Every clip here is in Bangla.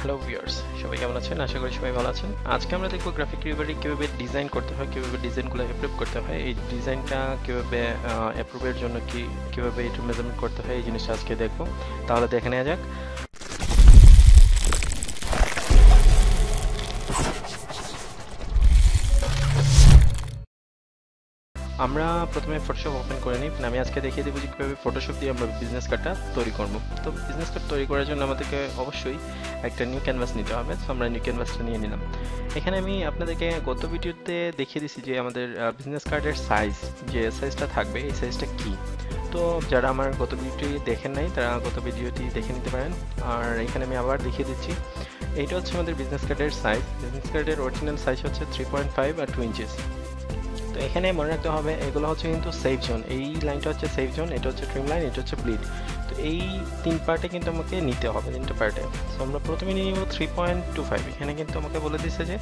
হ্যালো ভিউয়ার্স, সবাই কেমন আছেন? আশা করি সবাই ভালো আছেন। আজকে আমরা দেখব গ্রাফিক রিভারে কিভাবে ডিজাইন করতে হয়, কিভাবে ডিজাইনগুলো অ্যাপ্রুভ করতে হয়, এই ডিজাইনটা কিভাবে অ্যাপ্রুভের জন্য কিভাবে এটা মেজারমেন্ট করতে হয়, এই জিনিসটা আজকে দেখব। তাহলে দেখে নেওয়া যাক। আমরা প্রথমে ফটোশপ ওপেন করে নিই। আমি আজকে দেখিয়ে দেবো যে কীভাবে ফটোশপ দিয়ে আমরা বিজনেস কার্ডটা তৈরি করব। তো বিজনেস কার্ড তৈরি করার জন্য আমাদেরকে অবশ্যই একটা নিউ ক্যানভাস নিতে হবে। তো আমরা নিউ ক্যানভাসটা নিয়ে নিলাম। এখানে আমি আপনাদেরকে গত ভিডিওতে দেখিয়ে দিছি যে আমাদের বিজনেস কার্ডের সাইজ, যে সাইজটা থাকবে এই সাইজটা কি। তো যারা আমার গত ভিডিওটি দেখেন নাই তারা গত ভিডিওটি দেখে নিতে পারেন। আর এখানে আমি আবার দেখিয়ে দিচ্ছি, এইটা হচ্ছে আমাদের বিজনেস কার্ডের সাইজ। বিজনেস কার্ডের অরিজিনাল সাইজ হচ্ছে 3.5 আর 2 ইঞ্চিস। তো এখানে মনে রাখতে হবে এগুলো হচ্ছে কিন্তু সেফ জোন। এই লাইনটা হচ্ছে সেফ জোন, এটা হচ্ছে ট্রিম লাইন, এটা হচ্ছে ব্লিড। তো এই তিন পার্টে কিন্তু আমাকে নিতে হবে, তিনটা পার্টে। সো আমরা প্রথমে নিয়ে নিব 3.25। এখানে কিন্তু আমাকে বলে দিচ্ছে যে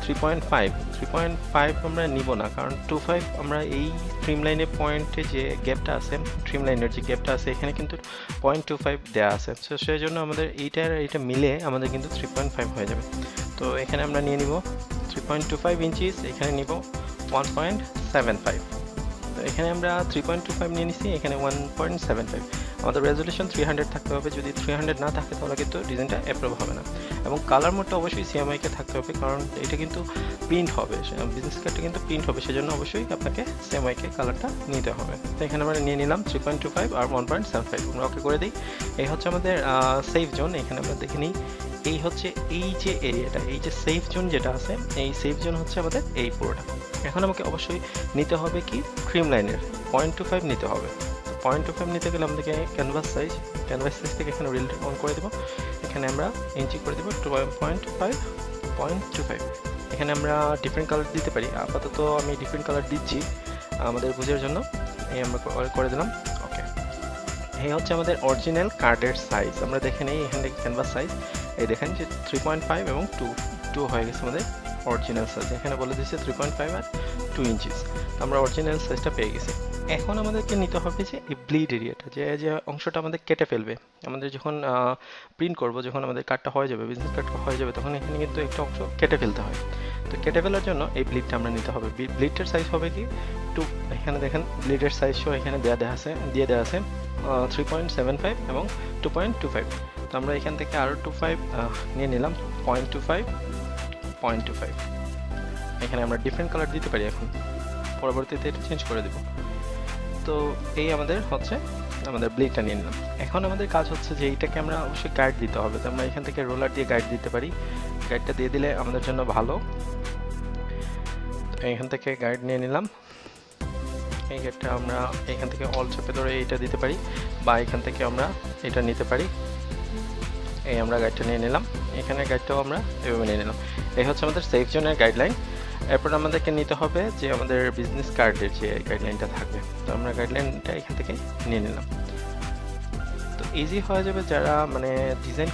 3.5 আমরা নিব না, কারণ 25 আমরা এই ট্রিম লাইনের পয়েন্টে যে গ্যাপটা আছে, ট্রিম লাইনের যে গ্যাপটা আছে এখানে কিন্তু 0.25 দেওয়া আছে। সো সেই জন্য আমাদের এইটা মিলে আমাদের কিন্তু 3.5 হয়ে যাবে। তো এখানে আমরা নিয়ে নিব 3.25 ইঞ্চিস, এখানে নিব 1.75। তো এখানে আমরা 3.25 নিয়ে নিছি, এখানে 1.75। আমাদের রেজলিউশন 300 থাকতে হবে। যদি 300 না থাকে তাহলে কিন্তু ডিজাইনটা অ্যাপ্রুভ হবে না। এবং কালার মোডটা অবশ্যই সিএমআইকে থাকতে হবে, কারণ এটা কিন্তু প্রিন্ট হবে, বিজনেস কার্ডটা কিন্তু প্রিন্ট হবে, সেজন্য অবশ্যই আপনাকে সিএমআইকে কালারটা নিতে হবে। তো এখানে আমরা নিয়ে নিলাম 3.25 আর 1.75। আমরা ওকে করে দিই। এই হচ্ছে আমাদের সেফ জোন। এখানে আমরা দেখে নিই, এই হচ্ছে এই যে এরিয়াটা, এই যে সেফ জোন যেটা আছে, এই সেফ জোন হচ্ছে আমাদের এই পুরোটা। এখন আমাকে অবশ্যই নিতে হবে কি ট্রিম লাইনের 0.25 নিতে হবে। 0.25 নিতে গেলে আমাদেরকে ক্যানভাস সাইজ থেকে এখানে রিল অন করে দেবো। এখানে আমরা ইঞ্চি করে দেবো 2.5, 0.25। এখানে আমরা ডিফারেন্ট কালার দিতে পারি। আপাতত আমি ডিফারেন্ট কালার দিচ্ছি আমাদের বোঝার জন্য। এই আমরা করে দিলাম। ওকে, এই হচ্ছে আমাদের অরিজিনাল কার্ডের সাইজ। আমরা দেখে নিই এখান থেকে ক্যানভাস সাইজ। এই দেখেন যে 3.5 এবং 2 হয়ে গেছে আমাদের অরিজিনাল সাইজ। এখানে বলে দিচ্ছে 3.5 আর 2 ইঞ্চিস। আমরা অরিজিনাল সাইজটা পেয়ে গেছি। এখন আমাদেরকে নিতে হবে যে এই ব্লিড এরিয়াটা, যে অংশটা আমাদের কেটে ফেলবে আমাদের যখন প্রিন্ট করব, যখন আমাদের কার্ডটা হয়ে যাবে, বিজনেস কার্ডটা হয়ে যাবে, তখন এখানে কিন্তু একটা অংশ কেটে ফেলতে হয়। তো কেটে ফেলার জন্য এই ব্লিডটা আমরা নিতে হবে। ব্লিডটার সাইজ হবে কি 2। এখানে দেখেন ব্লিডের সাইজ সহ এখানে দিয়ে দেওয়া আছে 3.75 এবং 2.25। তো আমরা এখান থেকে আরও 25 নিয়ে নিলাম, 0.25। এখানে আমরা ডিফারেন্ট কালার দিতে পারি, এখন পরবর্তীতে এটা চেঞ্জ করে দেব। তো এই আমাদের ব্লেডটা নিয়ে নিলাম। এখন আমাদের কাজ হচ্ছে যে এইটাকে আমরা অবশ্যই গাইড দিতে হবে। তো আমরা এখান থেকে রোলার দিয়ে গাইড দিতে পারি। গাইডটা দিয়ে দিলে আমাদের জন্য ভালো। এখান থেকে গাইড নিয়ে নিলাম। এই গাইডটা আমরা এখান থেকে অল চেপে ধরে এইটা দিতে পারি, বা এখান থেকে আমরা এটা নিতে পারি। এই আমরা গাইডটা নিয়ে নিলাম। এখানে গাইডটাও আমরা এভাবে নিয়ে নিলাম। এই হচ্ছে আমাদের সেফ জোনের গাইডলাইন। এরপর আমাদেরকে নিতে হবে যে আমাদের বিজনেস কার্ডের যে গাইডলাইনটা থাকবে। তো আমরা গাইডলাইনটা এখান থেকে নিয়ে নিলাম। তো ইজি হয়ে যাবে যারা ডিজাইন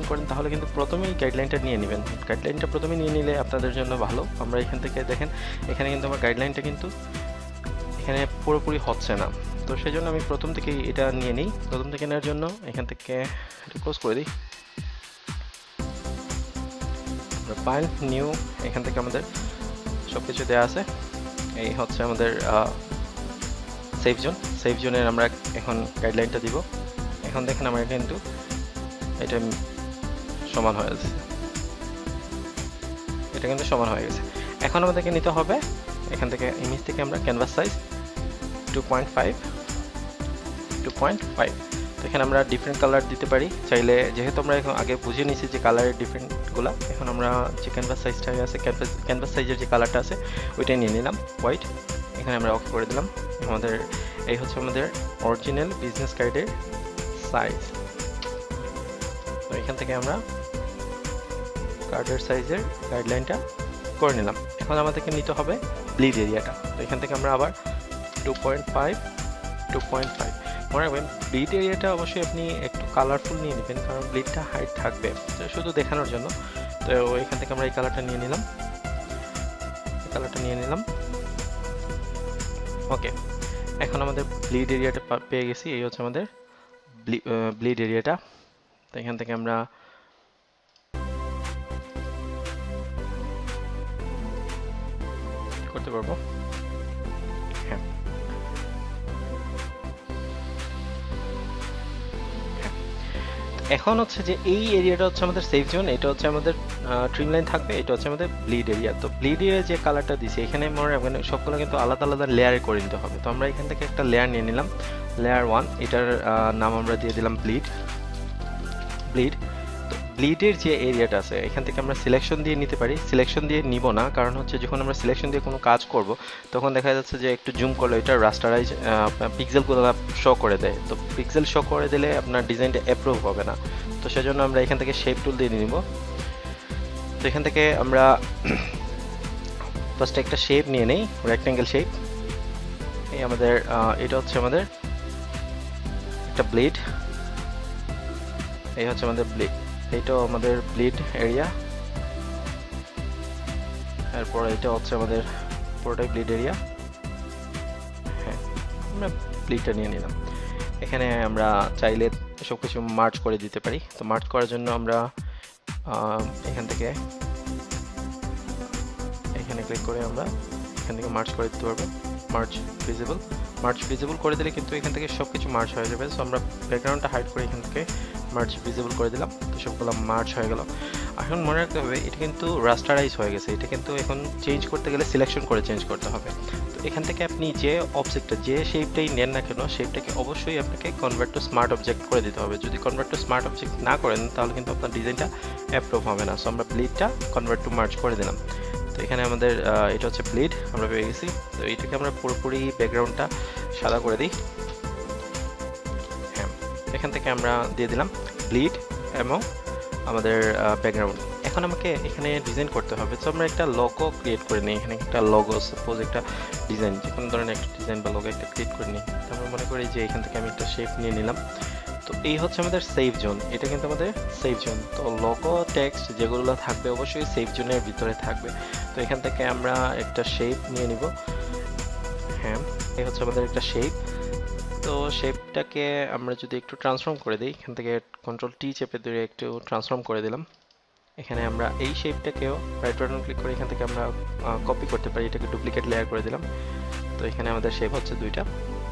করেন তাহলে কিন্তু প্রথমেই গাইডলাইনটা নিয়ে নেবেন। গাইডলাইনটা প্রথমে নিয়ে নিলে আপনাদের জন্য ভালো। আমরা এখান থেকে দেখেন, এখানে কিন্তু আমার গাইডলাইনটা কিন্তু এখানে পুরোপুরি হচ্ছে না। তো সেই জন্য আমি প্রথম থেকে এটা নিয়ে নিই। প্রথম থেকে নেওয়ার জন্য এখান থেকে এটা ক্লোজ করে দিই। ফাইল নিউ, এখান থেকে আমাদের সব কিছু দেওয়া আছে। এই হচ্ছে আমাদের সেফ জোনের আমরা এখন গাইডলাইনটা দিব। এখন দেখেন আমরা কিন্তু এটা সমান হয়ে গেছে, এখন আমাদেরকে নিতে হবে এখান থেকে ইমেজ থেকে আমরা ক্যানভাস সাইজ 2.5। তো এখানে আমরা ডিফারেন্ট কালার দিতে পারি চাইলে, যেহেতু আমরা এখন আগে বুঝে নিয়েছি যে কালারের ডিফারেন্টগুলো। এখন আমরা যে ক্যানভাস সাইজটা আছে, ক্যানভাস সাইজের যে কালারটা আছে ওইটাই নিয়ে নিলাম, হোয়াইট। এখানে আমরা অফ করে দিলাম। এই হচ্ছে আমাদের অরিজিনাল বিজনেস কার্ডের সাইজ। তো এখান থেকে আমরা কার্ডের সাইজের গাইডলাইনটা করে নিলাম। এখন আমাদেরকে নিতে হবে ব্লিড এরিয়াটা। তো এখান থেকে আমরা আবার 2.5 মনে রাখবেন ব্লিড এরিয়াটা অবশ্যই আপনি একটু কালারফুল নিয়ে নেবেন, কারণ ব্লিডটা হাইট থাকবে, তো শুধু দেখানোর জন্য। তো এখান থেকে আমরা এই কালারটা নিয়ে নিলাম, ওকে। এখন আমাদের ব্লিড এরিয়াটা পেয়ে গেছি। এই হচ্ছে আমাদের ব্লিড এরিয়াটা। তো এখান থেকে আমরা করতে পারবো। হ্যাঁ, এখন হচ্ছে যে এই এরিয়াটা হচ্ছে আমাদের সেফ জোন, এটা হচ্ছে আমাদের ট্রিম লাইন থাকবে, এটা হচ্ছে আমাদের ব্লিড এরিয়া। তো ব্লিড এরিয়া যে কালারটা দিছি এখানে মনে রাখবেন সবগুলো কিন্তু আলাদা আলাদা লেয়ারে করে নিতে হবে। তো আমরা এখান থেকে একটা লেয়ার নিয়ে নিলাম, লেয়ার 1, এটার নাম আমরা দিয়ে দিলাম ব্লিড। ব্লিড তো ব্লিডের যে এরিয়াটা আছে এখান থেকে আমরা সিলেকশন দিয়ে নিতে পারি। সিলেকশন দিয়ে নিব না, কারণ হচ্ছে যখন আমরা সিলেকশন দিয়ে কোনো কাজ করব তখন দেখা যাচ্ছে যে একটু জুম করলে এটা রাস্টারাইজ পিক্সেলগুলো শো করে দেয়। তো পিক্সেল শো করে দিলে আপনার ডিজাইনটা অ্যাপ্রুভ হবে না। তো সেজন্য আমরা এখান থেকে শেপ টুল দিয়ে নিব। তো এখান থেকে আমরা ফার্স্টে একটা শেপ নিয়ে নেই, রেক্ট্যাঙ্গেল শেপ। এই আমাদের এটা হচ্ছে আমাদের একটা ব্লিড, এই হচ্ছে আমাদের ব্লিড, এইটাও আমাদের ব্লিড এরিয়া। এরপর এটা হচ্ছে আমাদের পুরোটাই ব্লিড এরিয়া। হ্যাঁ, আমরা ব্লিডটা নিয়ে নিলাম। এখানে আমরা চাইলে সব কিছু মার্জ করে দিতে পারি। তো মার্জ করার জন্য আমরা এখান থেকে এখানে ক্লিক করে আমরা এখান থেকে মার্জ করে দিতে পারবো। মার্জ ভিজিবল করে দিলে কিন্তু এখান থেকে সব কিছু মার্জ হয়ে যাবে। সো আমরা ব্যাকগ্রাউন্ডটা হাইড করে এখান থেকে মার্জ ভিজিবল করে দিলাম। তো সবগুলো মার্জ হয়ে গেল। এখন মনে রাখতে হবে এটা কিন্তু রাস্টারাইজ হয়ে গেছে, এটা কিন্তু এখন চেঞ্জ করতে গেলে সিলেকশন করে চেঞ্জ করতে হবে। তো এখান থেকে আপনি যে অবজেক্টটা যে শেপটাই নেন না কেন শেপটাকে অবশ্যই আপনাকে কনভার্ট টু স্মার্ট অবজেক্ট করে দিতে হবে। যদি কনভার্ট টু স্মার্ট অবজেক্ট না করেন তাহলে কিন্তু আপনার ডিজাইনটা অ্যাপ্রুভ হবে না। সো আমরা ব্লিডটা কনভার্ট টু মার্জ করে দিলাম। তো এখানে আমাদের এটা হচ্ছে ব্লিড আমরা পেয়ে গেছি। তো এইটাকে আমরা পুরোপুরি ব্যাকগ্রাউন্ডটা সাদা করে দিই। হ্যাঁ, এখান থেকে আমরা দিয়ে দিলাম ব্লিড এবং আমাদের ব্যাকগ্রাউন্ড। এখন আমাকে এখানে ডিজাইন করতে হবে। তো আমরা একটা লোগো ক্রিয়েট করে নিই। এখানে একটা লোগো, সাপোজ একটা ডিজাইন, যে কোনো ধরনের একটা ডিজাইন বা লোগো একটা ক্রিয়েট করে নিই। তো আমরা মনে করি যে এখান থেকে আমি একটা শেপ নিয়ে নিলাম। তো এই হচ্ছে আমাদের সেভ জোন, এটা কিন্তু আমাদের সেভ জোন। তো লোগো টেক্সট যেগুলো থাকবে অবশ্যই সেভ জোনের ভিতরে থাকবে। তো এখান থেকে আমরা একটা শেপ নিয়ে নিব। হ্যাঁ, এই হচ্ছে আমাদের একটা শেপ। তো শেপটাকে আমরা যদি একটু ট্রান্সফর্ম করে দিই, এখান থেকে কন্ট্রোল টি চেপে ধরে একটু ট্রান্সফর্ম করে দিলাম। এখানে আমরা এই শেপটাকেও রাইট বাটন ক্লিক করে এখান থেকে আমরা কপি করতে পারি, এটাকে ডুপ্লিকেট লেয়ার করে দিলাম। তো এখানে আমাদের শেপ হচ্ছে দুইটা।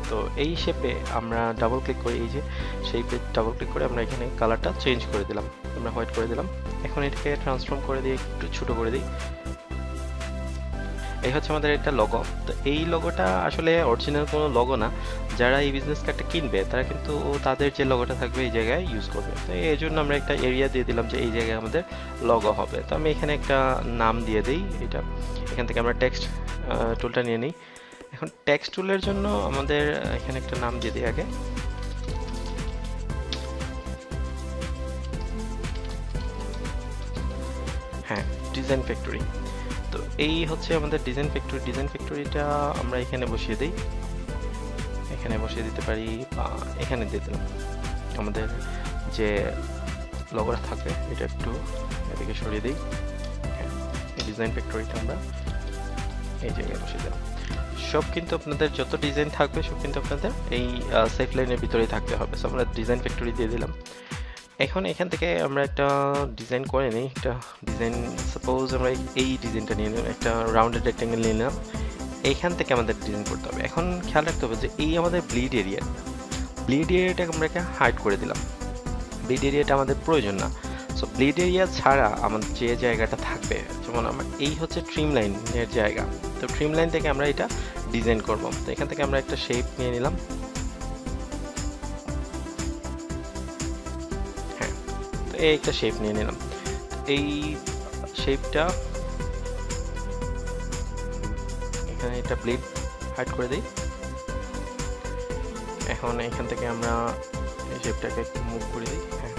তো এই শেপে আমরা ডাবল ক্লিক করি, এই যে শেপে ডাবল ক্লিক করে আমরা এখানে কালারটা চেঞ্জ করে দিলাম, আমরা হোয়াইট করে দিলাম। এখন এটাকে ট্রান্সফর্ম করে দিয়ে একটু ছোট করে দিই। এই হচ্ছে আমাদের একটা লোগো। তো এই লোগোটা আসলে অরিজিনাল কোনো লোগো না, যারা এই বিজনেস কার্ডটা কিনবে তারা কিন্তু তাদের যে লোগোটা থাকবে এই জায়গায় ইউজ করবে। তো এই জন্য আমরা একটা এরিয়া দিয়ে দিলাম যে এই জায়গায় আমাদের লোগো হবে। তো আমি এখানে একটা নাম দিয়ে দিই। এটা এখান থেকে আমরা টেক্সট টুলটা নিয়ে নিই। এখন টেক্সট টুলের জন্য আমাদের এখানে একটা নাম দিয়ে দিই আগে। হ্যাঁ, ডিজাইন ফ্যাক্টরি। তো এই হচ্ছে আমাদের ডিজাইন ফ্যাক্টরি। ডিজাইন ফ্যাক্টরিটা আমরা এখানে বসিয়ে দিই, এখানে বসিয়ে দিতে পারি বা এখানে দিয়ে দিলাম। আমাদের যে লোগোটা থাকবে এটা একটু এদিকে সরিয়ে দিই। হ্যাঁ, এই ডিজাইন ফ্যাক্টরিটা আমরা এই জায়গায় বসিয়ে দিলাম। সব কিন্তু আপনাদের যত ডিজাইন থাকবে সব কিন্তু আপনাদের এই সেফ লাইনের ভিতরেই থাকতে হবে। সো আমরা ডিজাইন ফ্যাক্টরি দিয়ে দিলাম। এখন এখান থেকে আমরা একটা ডিজাইন করে নিই। একটা ডিজাইন, সাপোজ আমরা এই ডিজাইনটা নিয়ে নিলাম, একটা রাউন্ডেড রেক্ট্যাঙ্গেল নিয়ে নিলাম। এইখান থেকে আমাদের ডিজাইন করতে হবে। এখন খেয়াল রাখতে হবে যে এই আমাদের ব্লিড এরিয়াটাকে আমরা হাইড করে দিলাম। ব্লিড এরিয়াটা আমাদের প্রয়োজন না। সো ব্লিড এরিয়া ছাড়া আমাদের যে জায়গাটা থাকবে, যেমন আমার এই হচ্ছে ট্রিম লাইনের জায়গা। তো ট্রিম লাইন থেকে আমরা এটা ডিজাইন করব। তো এখান থেকে আমরা একটা শেপ নিয়ে নিলাম। হ্যাঁ, তো এই একটা শেপ নিয়ে নিলাম। এই শেপটা এখানে এটা ব্লিড হাইড করে দিই। এখন এখান থেকে আমরা এই শেপটাকে একটু মুভ করে দিই। হ্যাঁ,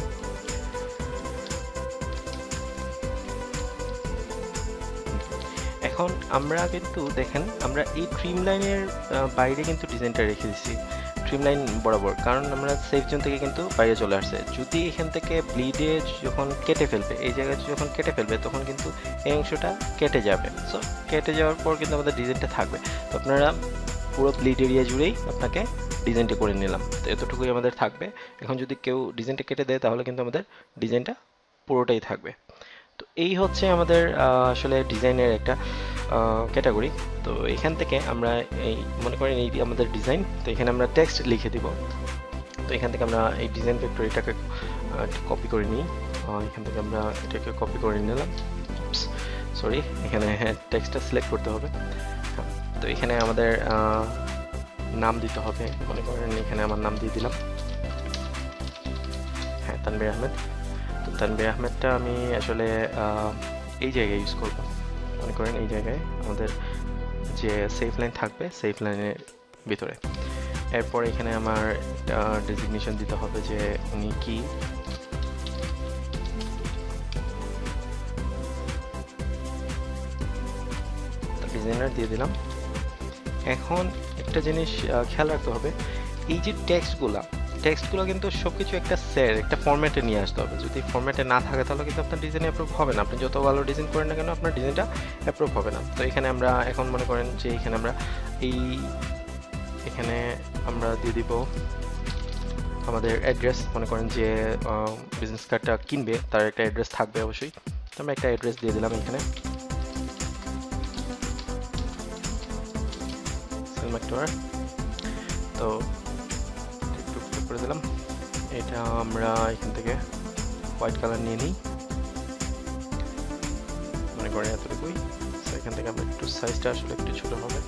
এখন আমরা কিন্তু দেখেন আমরা এই ট্রিম লাইনের বাইরে কিন্তু ডিজাইনটা রেখে দিচ্ছি ট্রিম লাইন বরাবর, কারণ আমরা সেফ জোন থেকে কিন্তু বাইরে চলে আসছে। যদি এখান থেকে ব্লিডে যখন কেটে ফেলবে, এই জায়গায় যখন কেটে ফেলবে তখন কিন্তু এই অংশটা কেটে যাবে। সো কেটে যাওয়ার পর কিন্তু আমাদের ডিজাইনটা থাকবে। তো আপনারা পুরো ব্লিড এরিয়া জুড়েই আপনাকে ডিজাইনটা করে নিলাম। তো এতটুকুই আমাদের থাকবে। এখন যদি কেউ ডিজাইনটা কেটে দেয় তাহলে কিন্তু আমাদের ডিজাইনটা পুরোটাই থাকবে। তো এই হচ্ছে আমাদের আসলে ডিজাইনের একটা ক্যাটাগরি। তো এখান থেকে আমরা এই মনে করেন এই আমাদের ডিজাইন, তো এখানে আমরা টেক্সট লিখে দিব। তো এখান থেকে আমরা এই ডিজাইন ফ্যাক্টরিটাকে কপি করে নিই। এখান থেকে আমরা এটাকে কপি করে নিলাম, সরি এখানে টেক্সটটা সিলেক্ট করতে হবে। তো এখানে আমাদের নাম দিতে হবে, মনে করেন এখানে আমার নাম দিয়ে দিলাম, হ্যাঁ তানভীর আহমেদ। তো তানভীর আহমেদটা আমি আসলে এই জায়গায় ইউজ করব, মনে করেন এই জায়গায় আমাদের যে সেভ লাইন থাকবে সেভ লাইনের ভিতরে। এরপর এখানে আমার একটা ডেজিগনেশন দিতে হবে যে উনি কি, ডিজাইনার দিয়ে দিলাম। এখন একটা জিনিস খেয়াল রাখতে হবে, এই যে টেক্সটগুলো কিন্তু সবকিছু একটা সেট, একটা ফরম্যাটে নিয়ে আসতে হবে। যদি ফরম্যাটে না থাকে তাহলে কিন্তু আপনার ডিজাইন অ্যাপ্রুভ হবে না। আপনি যত ভালো ডিজাইন করেন না কেন আপনার ডিজাইনটা অ্যাপ্রুভ হবে না। তো এখানে আমরা এখন মনে করেন যে এখানে আমরা এখানে আমরা দিয়ে দিব আমাদের অ্যাড্রেস, মনে করেন যে বিজনেস কার্ডটা কিনবে তার একটা অ্যাড্রেস থাকবে অবশ্যই। তো আমরা একটা অ্যাড্রেস দিয়ে দিলাম এখানে, তো একটু ক্লিক করে দিলাম। এটা আমরা এখান থেকে হোয়াইট কালার নিয়ে নিই, মনে করেন এতটুকুই। তো এখান থেকে আমরা একটু সাইজটা আসলে একটু ছোট হবে,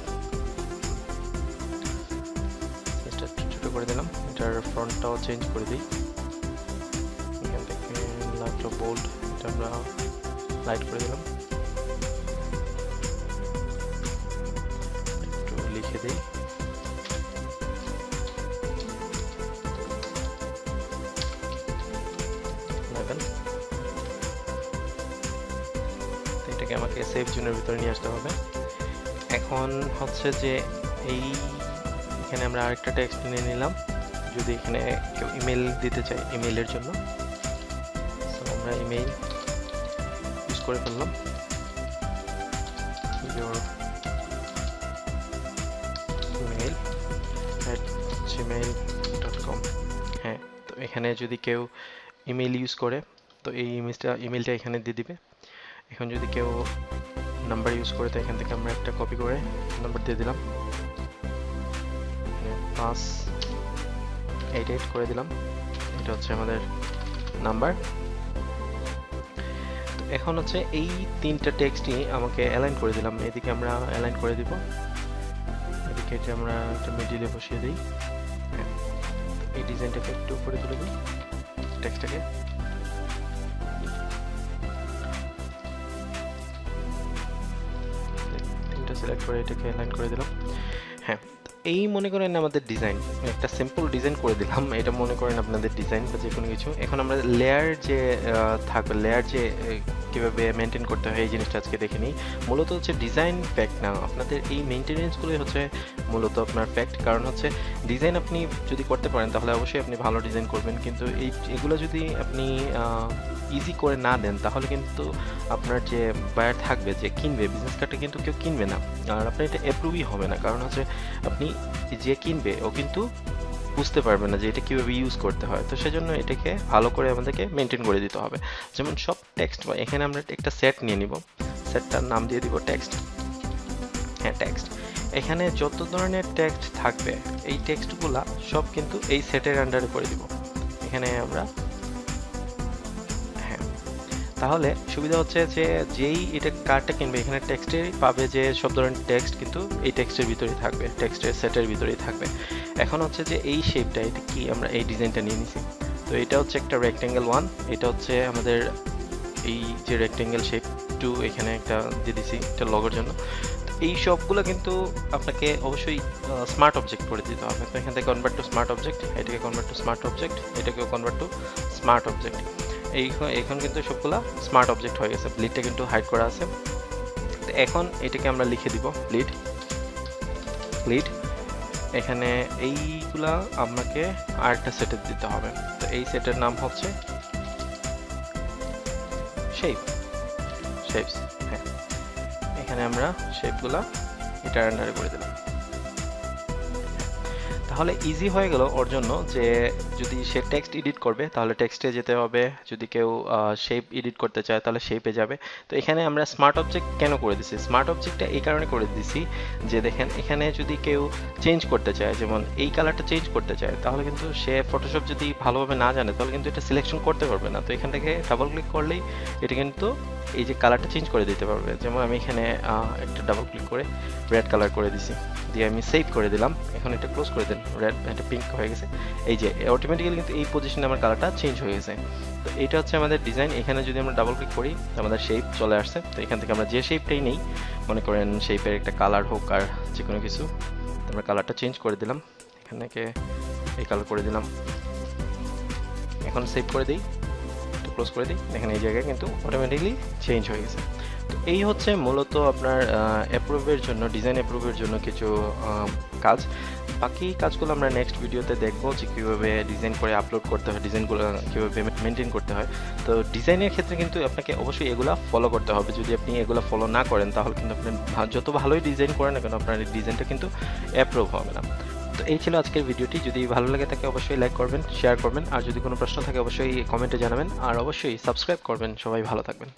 সাইজটা একটু ছোট করে দিলাম। এটার ফ্রন্টটাও চেঞ্জ করে দিই, এখান থেকে লাইট বোল্ড এটা আমরা লাইট করে দিলাম, একটু লিখে দিই। এটাকে আমাকে সেভ জোনের ভিতরে নিয়ে আসতে হবে। এখন হচ্ছে যে এখানে আমরা আরেকটা টেক্সট নিয়ে নিলাম, যদি এখানে কেউ ইমেল দিতে চাই ইমেলের জন্য, আমরা ইমেল ইউজ করে ফেললাম, email@gmail.com। হ্যাঁ, তো এখানে যদি কেউ ইমেল ইউজ করে তো এই ইমেলটা এখানে দিয়ে দিবে। এখন যদি কেউ নাম্বার ইউজ করে তো এখান থেকে আমরা একটা কপি করে নাম্বার দিয়ে দিলাম, 588 করে দিলাম, এটা হচ্ছে আমাদের নাম্বার। তো এখন হচ্ছে এই তিনটা টেক্সটই আমাকে অ্যালাইন করে দিলাম, এদিকে আমরা অ্যালাইন করে দিব, এদিকে এটা আমরা একটা মিডিলে বসিয়ে দিই। হ্যাঁ, এই ডিজাইনটাকে একটু উপরে তুলে দিই, টেক্সটটাকে সিলেক্ট করে এটাকে অ্যালাইন করে দিলাম। হ্যাঁ, এই মনে করেন আমাদের ডিজাইন, একটা সিম্পল ডিজাইন করে দিলাম, এটা মনে করেন আপনাদের ডিজাইন বা যে কোনো কিছু। এখন আমরা লেয়ার যে থাকবে, লেয়ার যে কীভাবে মেনটেন করতে হয় এই জিনিসটা আজকে দেখে নিই। মূলত হচ্ছে ডিজাইন ফ্যাক্ট না, আপনাদের এই মেনটেনেন্সগুলোই হচ্ছে মূলত আপনার ফ্যাক্ট। কারণ হচ্ছে ডিজাইন আপনি যদি করতে পারেন তাহলে অবশ্যই আপনি ভালো ডিজাইন করবেন, কিন্তু এগুলো যদি আপনি ইজি করে না দেন তাহলে কিন্তু আপনার যে বায়ার থাকবে, যে কিনবে বিজনেস কার্ডটা, কিন্তু কেউ কিনবে না, আর আপনার এটা অ্যাপ্রুভই হবে না। কারণ হচ্ছে আপনি যে কিনবে ও কিন্তু বুঝতে পারবে না যে এটা কীভাবে ইউজ করতে হয়। তো সেজন্য এটাকে ভালো করে আমাদেরকে মেনটেন করে দিতে হবে। যেমন সব টেক্সট, বা এখানে আমরা একটা সেট নিয়ে নিব, সেটটার নাম দিয়ে দিব টেক্সট। হ্যাঁ, টেক্সট, এখানে যত ধরনের টেক্সট থাকবে এই টেক্সটগুলা সব কিন্তু এই সেটের আন্ডারে করে দিব। এখানে আমরা তাহলে সুবিধা হচ্ছে যে যেই এটা কার্ডটা কিনবে এখানে টেক্সটেই পাবে যে সব ধরনের টেক্সট কিন্তু এই টেক্সটের ভিতরেই থাকবে, টেক্সটের সেটের ভিতরেই থাকবে। এখন হচ্ছে যে এই শেপটা, এটা কি আমরা এই ডিজাইনটা নিয়ে নিছি। তো এটা হচ্ছে একটা রেক্টেঙ্গেল 1, এটা হচ্ছে আমাদের এই যে রেক্টেঙ্গেল শেপ 2, এখানে একটা দিয়ে দিছি একটা লগোর জন্য। এই সবগুলো কিন্তু আপনাকে অবশ্যই স্মার্ট অবজেক্ট করে দিতে হবে। তো এখান থেকে কনভার্ট টু স্মার্ট অবজেক্ট, এটাকে কনভার্ট টু স্মার্ট অবজেক্ট, এটাকেও কনভার্ট টু স্মার্ট অবজেক্ট। এখন কিন্তু সবগুলা স্মার্ট অবজেক্ট হয়ে গেছে, ব্লিডটা কিন্তু হাইড করা আছে। তো এখন এটাকে আমরা লিখে দিব ব্লিড। এখানে এইগুলা আমাকে আরেকটা সেটে দিতে হবে। তো এই সেটের নাম হচ্ছে শেপস। হ্যাঁ, এখানে আমরা শেপগুলা এটার আন্ডারে করে দিলাম। তাহলে ইজি হয়ে গেল ওর জন্য যে যদি সে টেক্সট এডিট করবে তাহলে টেক্সটে যেতে হবে, যদি কেউ শেপ এডিট করতে চায় তাহলে শেপে যাবে। তো এখানে আমরা স্মার্ট অবজেক্ট কেন করে দিছি, স্মার্ট অবজেক্টটা এই কারণে করে দিছি যে দেখেন এখানে যদি কেউ চেঞ্জ করতে চায়, যেমন এই কালারটা চেঞ্জ করতে চায়, তাহলে কিন্তু সে ফটোশপ যদি ভালোভাবে না জানে তাহলে কিন্তু এটা সিলেকশন করতে পারবে না। তো এখান থেকে ডাবল ক্লিক করলেই এটা কিন্তু এই যে কালারটা চেঞ্জ করে দিতে পারবে। যেমন আমি এখানে একটা ডাবল ক্লিক করে রেড কালার করে দিছি, দিয়ে আমি সেভ করে দিলাম। এখন এটা ক্লোজ করে দেন, রেড এটা পিঙ্ক হয়ে গেছে। এই যে অটোমেটিক্যালি কিন্তু এই পজিশনে আমার কালারটা চেঞ্জ হয়ে গেছে। তো এটা হচ্ছে আমাদের ডিজাইন। এখানে যদি আমরা ডাবল ক্লিক করি আমাদের শেপ চলে আসছে। তো এখান থেকে আমরা যে শেপটাই নেই, মনে করেন শেপের একটা কালার হোক আর যে কোনো কিছু, আমরা কালারটা চেঞ্জ করে দিলাম, এখানে এই কালার করে দিলাম। এখন সেভ করে দিই, ক্লোজ করে দিই, দেখেন এই জায়গায় কিন্তু অটোমেটিকলি চেঞ্জ হয়ে গেছে। তো এই হচ্ছে মূলত আপনার অ্যাপ্রুভের জন্য, ডিজাইন অ্যাপ্রুভের জন্য কিছু কাজ। বাকি কাজগুলো আমরা নেক্সট ভিডিওতে দেখবো যে কীভাবে ডিজাইন করে আপলোড করতে হয়, ডিজাইনগুলো কীভাবে মেনটেন করতে হয়। তো ডিজাইনের ক্ষেত্রে কিন্তু আপনাকে অবশ্যই এগুলো ফলো করতে হবে। যদি আপনি এগুলো ফলো না করেন তাহলে কিন্তু আপনি যত ভালোই ডিজাইন করেন না কেন আপনার ডিজাইনটা কিন্তু অ্যাপ্রুভ হবে না। তো এই ছিল আজকের ভিডিওটি। যদি ভালো লাগে থাকে অবশ্যই লাইক করবেন, শেয়ার করবেন, আর যদি কোনো প্রশ্ন থাকে অবশ্যই কমেন্টে জানাবেন, আর অবশ্যই সাবস্ক্রাইব করবেন। সবাই ভালো থাকবেন।